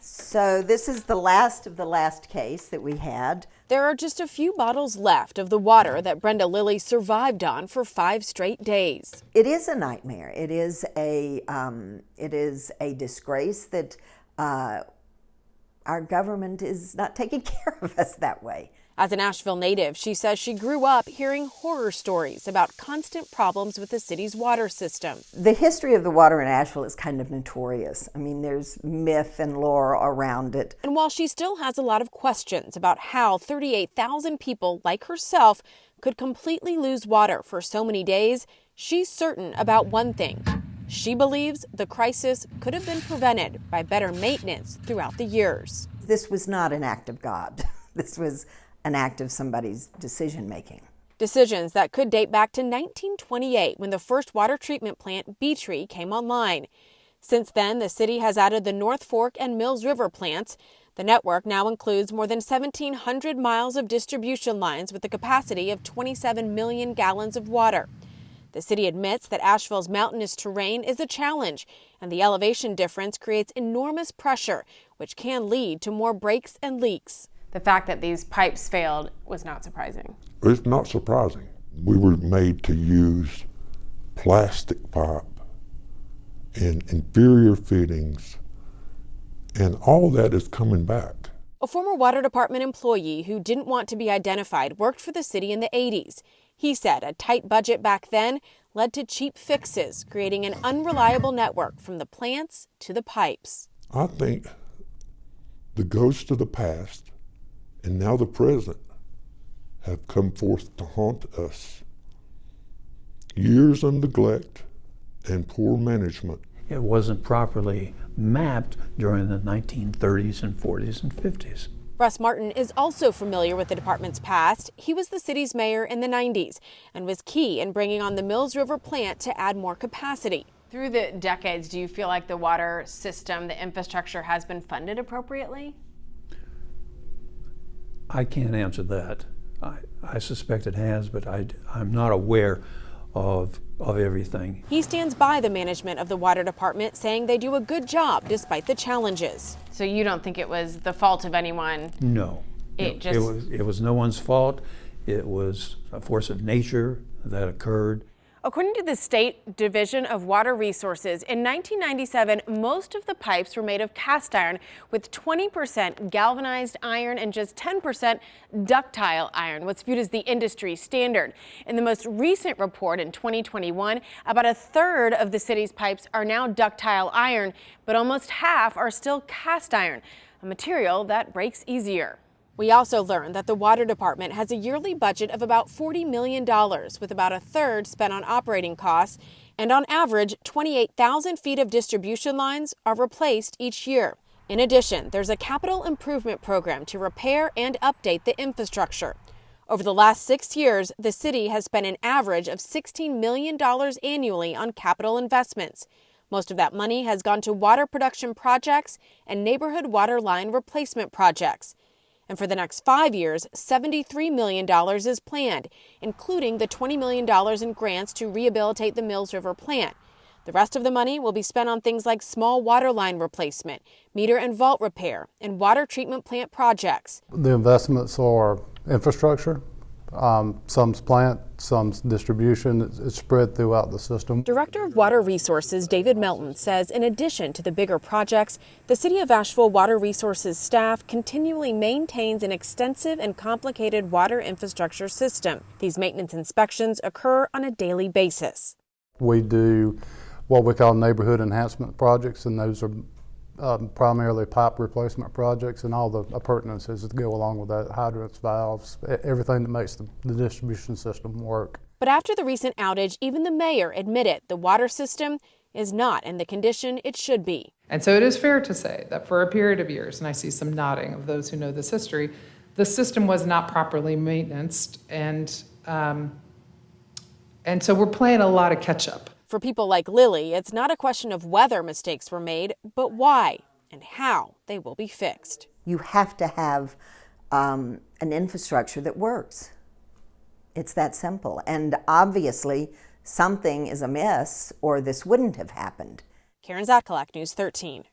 So this is the last of the last case that we had. There are just a few bottles left of the water that Brenda Lilly survived on for 5 straight days. It is a nightmare. It is a disgrace that our government is not taking care of us that way. As an Asheville native, she says she grew up hearing horror stories about constant problems with the city's water system. The history of the water in Asheville is kind of notorious. I mean, there's myth and lore around it. And while she still has a lot of questions about how 38,000 people like herself could completely lose water for so many days, she's certain about one thing. She believes the crisis could have been prevented by better maintenance throughout the years. This was not an act of God. This was an act of somebody's decision-making. Decisions that could date back to 1928 when the first water treatment plant, Beatree, came online. Since then, the city has added the North Fork and Mills River plants. The network now includes more than 1,700 miles of distribution lines with a capacity of 27 million gallons of water. The city admits that Asheville's mountainous terrain is a challenge, and the elevation difference creates enormous pressure, which can lead to more breaks and leaks. The fact that these pipes failed was not surprising. It's not surprising. We were made to use plastic pipe and inferior fittings, and all that is coming back. A former water department employee who didn't want to be identified worked for the city in the 80s. He said a tight budget back then led to cheap fixes, creating an unreliable network from the plants to the pipes. I think the ghosts of the past and now the present have come forth to haunt us. Years of neglect and poor management. It wasn't properly mapped during the 1930s and 40s and 50s. Russ Martin is also familiar with the department's past. He was the city's mayor in the 90s and was key in bringing on the Mills River plant to add more capacity. Through the decades, do you feel like the water system, the infrastructure has been funded appropriately? I can't answer that. I suspect it has, but I'm not aware of everything. He stands by the management of the water department, saying they do a good job despite the challenges. So you don't think it was the fault of anyone? No. It was no one's fault. It was a force of nature that occurred. According to the State Division of Water Resources, in 1997, most of the pipes were made of cast iron with 20% galvanized iron and just 10% ductile iron, what's viewed as the industry standard. In the most recent report in 2021, about a third of the city's pipes are now ductile iron, but almost half are still cast iron, a material that breaks easier. We also learned that the water department has a yearly budget of about $40 million, with about a third spent on operating costs, and on average, 28,000 feet of distribution lines are replaced each year. In addition, there's a capital improvement program to repair and update the infrastructure. Over the last 6 years, the city has spent an average of $16 million annually on capital investments. Most of that money has gone to water production projects and neighborhood water line replacement projects. And for the next 5 years, $73 million is planned, including the $20 million in grants to rehabilitate the Mills River plant. The rest of the money will be spent on things like small water line replacement, meter and vault repair, and water treatment plant projects. The investments are infrastructure. Some's plant, some's distribution. It's spread throughout the system. Director of Water Resources David Melton says in addition to the bigger projects, the City of Asheville Water Resources staff continually maintains an extensive and complicated water infrastructure system. These maintenance inspections occur on a daily basis. We do what we call neighborhood enhancement projects, and those are primarily pipe replacement projects and all the appurtenances that go along with that, hydrants, valves, everything that makes the distribution system work. But after the recent outage, even the mayor admitted the water system is not in the condition it should be. And so it is fair to say that for a period of years, and I see some nodding of those who know this history, the system was not properly maintained, and so we're playing a lot of catch up. For people like Lily, it's not a question of whether mistakes were made, but why and how they will be fixed. You have to have an infrastructure that works. It's that simple. And obviously, something is amiss or this wouldn't have happened. Karen Zatkalak, News 13.